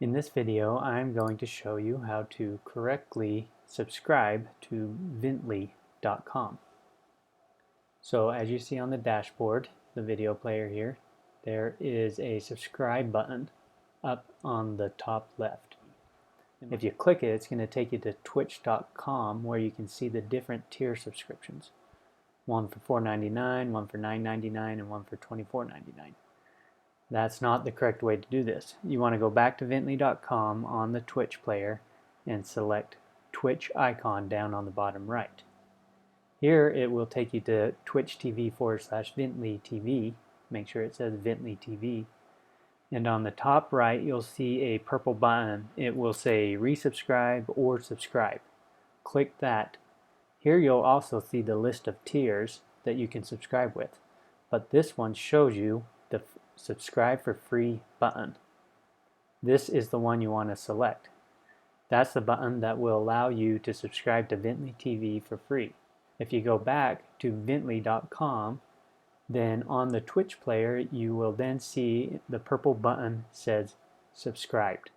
In this video, I'm going to show you how to correctly subscribe to Vintley.com. So as you see on the dashboard, the video player here, there is a subscribe button up on the top left. If you click it, it's going to take you to twitch.com where you can see the different tier subscriptions. One for $4.99, one for $9.99, and one for $24.99. That's not the correct way to do this. You want to go back to Vintley.com on the Twitch player and select Twitch icon down on the bottom right. Here it will take you to Twitch TV/Vintley TV. Make sure it says Vintley TV. And on the top right you'll see a purple button. It will say resubscribe or subscribe. Click that. Here you'll also see the list of tiers that you can subscribe with. But this one shows you the subscribe for free button. This is the one you want to select. That's the button that will allow you to subscribe to Vintley TV for free. If you go back to Vintley.com, then on the Twitch player you will then see the purple button says subscribed.